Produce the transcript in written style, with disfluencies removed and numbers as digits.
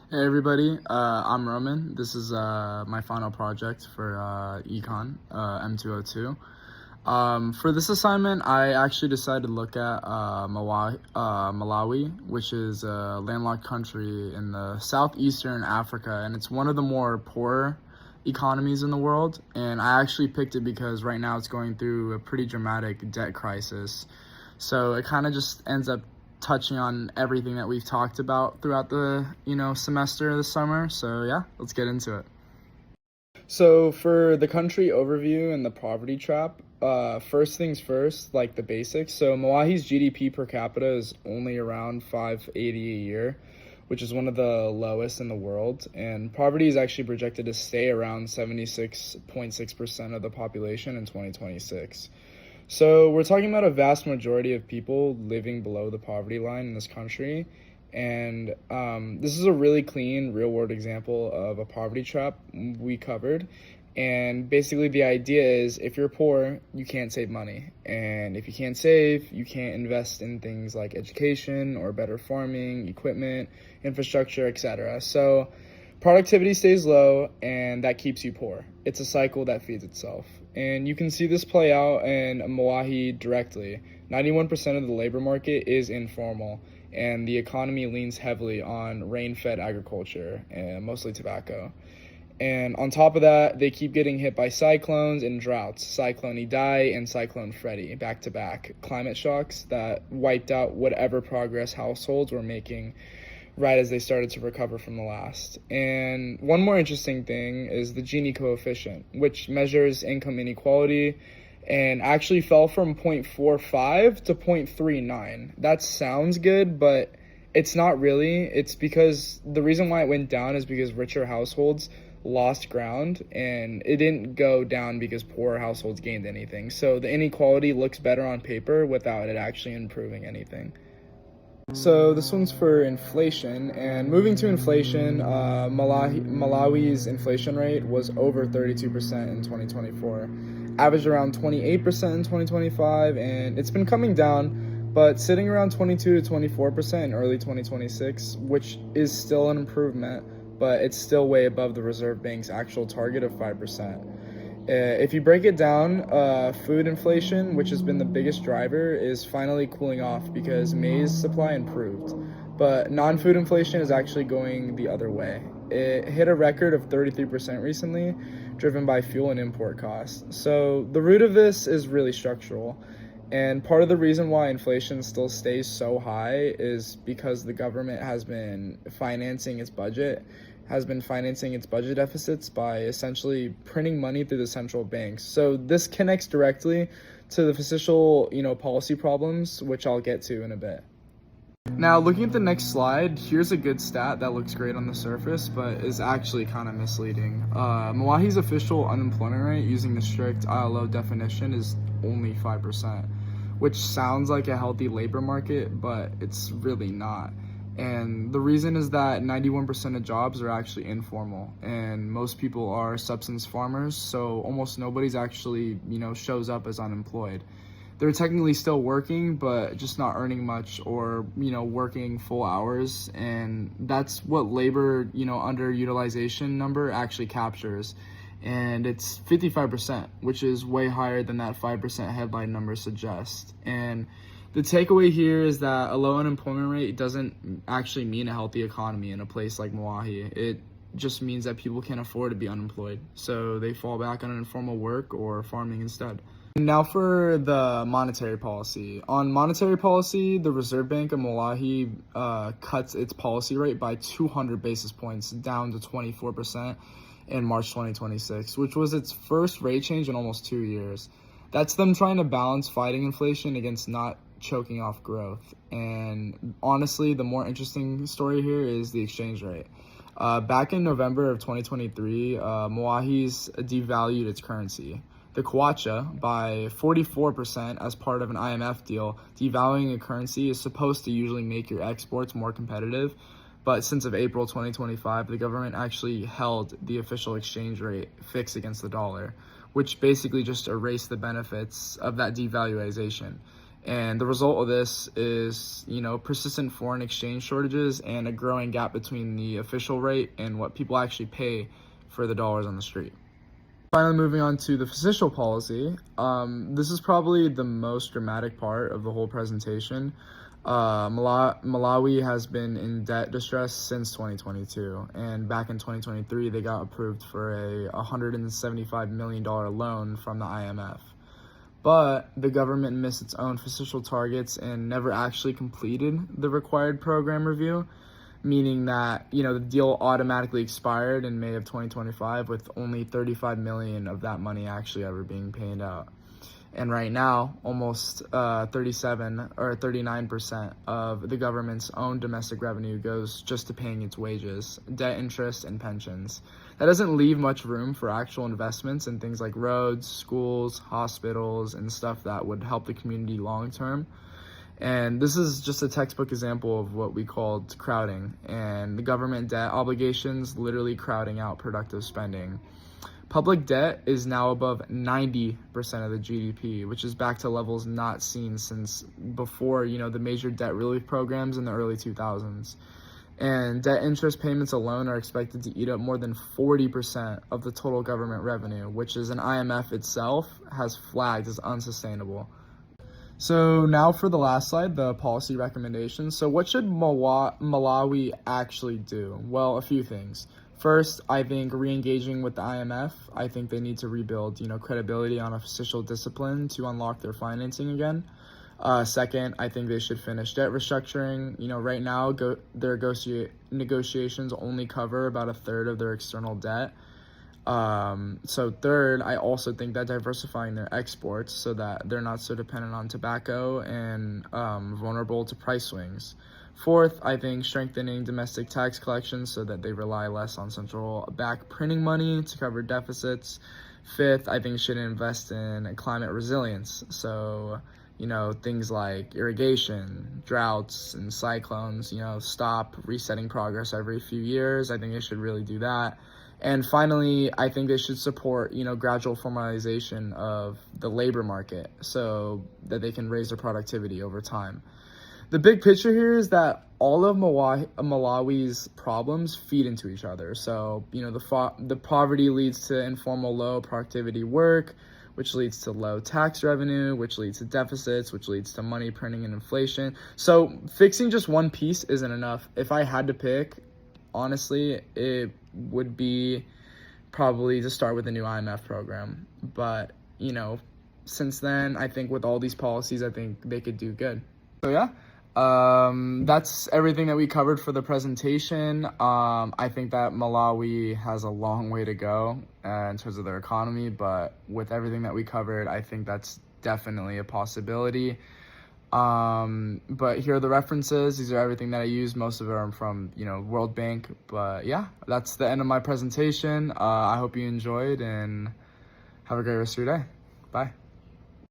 Hey everybody, I'm Roman. This is my final project for Econ M202. For this assignment, I actually decided to look at Malawi, which is a landlocked country in the southeastern Africa, and it's one of the more poor economies in the world. And I actually picked it because right now it's going through a pretty dramatic debt crisis. So it kind of just ends up touching on everything that we've talked about throughout the semester this summer. So yeah, let's get into it. So for the country overview and the poverty trap, first things first, like the basics. So Malawi's GDP per capita is only around 580 a year, which is one of the lowest in the world. And poverty is actually projected to stay around 76.6% of the population in 2026. So we're talking about a vast majority of people living below the poverty line in this country. And this is a really clean, real-world example of a poverty trap we covered. And basically the idea is if you're poor, you can't save money. And if you can't save, you can't invest in things like education or better farming, equipment, infrastructure, etc. So productivity stays low, and that keeps you poor. It's a cycle that feeds itself. And you can see this play out in Malawi directly. 91% of the labor market is informal, and the economy leans heavily on rain-fed agriculture, and mostly tobacco. And on top of that, they keep getting hit by cyclones and droughts. Cyclone Idai and Cyclone Freddy, back to back. Climate shocks that wiped out whatever progress households were making right as they started to recover from the last. And one more interesting thing is the Gini coefficient, which measures income inequality and actually fell from 0.45 to 0.39. That sounds good, but it's not really. It's because the reason why it went down is because richer households lost ground, and it didn't go down because poorer households gained anything. So the inequality looks better on paper without it actually improving anything. So this one's for inflation, and moving to inflation, Malawi's inflation rate was over 32% in 2024, averaged around 28% in 2025, and it's been coming down, but sitting around 22 to 24% in early 2026, which is still an improvement, but it's still way above the Reserve Bank's actual target of 5%. If you break it down, food inflation, which has been the biggest driver, is finally cooling off because maize supply improved. But non-food inflation is actually going the other way. It hit a record of 33% recently, driven by fuel and import costs. So the root of this is really structural. And part of the reason why inflation still stays so high is because the government has been financing its budget deficits by essentially printing money through the central banks. So this connects directly to the fiscal, policy problems, which I'll get to in a bit. Now, looking at the next slide, here's a good stat that looks great on the surface, but is actually kind of misleading. Malawi's official unemployment rate using the strict ILO definition is only 5%, which sounds like a healthy labor market, but it's really not. And the reason is that 91% of jobs are actually informal, and most people are subsistence farmers, so almost nobody's actually, shows up as unemployed. They're technically still working, but just not earning much or, working full hours, and that's what labor, underutilization number actually captures. And it's 55%, which is way higher than that 5% headline number suggests. And the takeaway here is that a low unemployment rate doesn't actually mean a healthy economy in a place like Malawi. It just means that people can't afford to be unemployed, so they fall back on informal work or farming instead. Now for the monetary policy. On monetary policy, the Reserve Bank of Malawi cuts its policy rate by 200 basis points down to 24% in March 2026, which was its first rate change in almost 2 years. That's them trying to balance fighting inflation against not choking off growth. And honestly, the more interesting story here is the exchange rate. Back in November of 2023, Malawi's devalued its currency, the kwacha, by 44% as part of an IMF deal. Devaluing a currency is supposed to usually make your exports more competitive, but since of April 2025, the government actually held the official exchange rate fixed against the dollar, which basically just erased the benefits of that devaluation. And the result of this is, persistent foreign exchange shortages and a growing gap between the official rate and what people actually pay for the dollars on the street. Finally, moving on to the fiscal policy. This is probably the most dramatic part of the whole presentation. Malawi has been in debt distress since 2022, and back in 2023, they got approved for a $175 million loan from the IMF. But the government missed its own fiscal targets and never actually completed the required program review, meaning that, the deal automatically expired in May of 2025 with only 35 million of that money actually ever being paid out. And right now, almost 37 or 39% of the government's own domestic revenue goes just to paying its wages, debt interest, and pensions. That doesn't leave much room for actual investments in things like roads, schools, hospitals, and stuff that would help the community long term. And this is just a textbook example of what we called crowding, and the government debt obligations literally crowding out productive spending. Public debt is now above 90% of the GDP, which is back to levels not seen since before, the major debt relief programs in the early 2000s. And debt interest payments alone are expected to eat up more than 40% of the total government revenue, which is an IMF itself has flagged as unsustainable. So now for the last slide, the policy recommendations. So what should Malawi actually do? Well, a few things. First, I think re-engaging with the IMF. I think they need to rebuild, credibility on a fiscal discipline to unlock their financing again. Second, I think they should finish debt restructuring. Right now, their negotiations only cover about a third of their external debt. So third, I also think that diversifying their exports so that they're not so dependent on tobacco and vulnerable to price swings. Fourth, I think strengthening domestic tax collections so that they rely less on central bank printing money to cover deficits. Fifth, I think should invest in climate resilience. So, things like irrigation, droughts, and cyclones, stop resetting progress every few years. I think they should really do that. And finally, I think they should support, gradual formalization of the labor market so that they can raise their productivity over time. The big picture here is that all of Malawi's problems feed into each other. So, the poverty leads to informal low productivity work, which leads to low tax revenue, which leads to deficits, which leads to money printing and inflation. So fixing just one piece isn't enough. If I had to pick, honestly, it would be probably to start with a new IMF program. But, since then, I think with all these policies, I think they could do good. So yeah. That's everything that we covered for the presentation. I think that Malawi has a long way to go in terms of their economy, but with everything that we covered, I think that's definitely a possibility. But here are the references. These are everything that I use. Most of them are from, World Bank. But yeah, that's the end of my presentation. I hope you enjoyed and have a great rest of your day. Bye.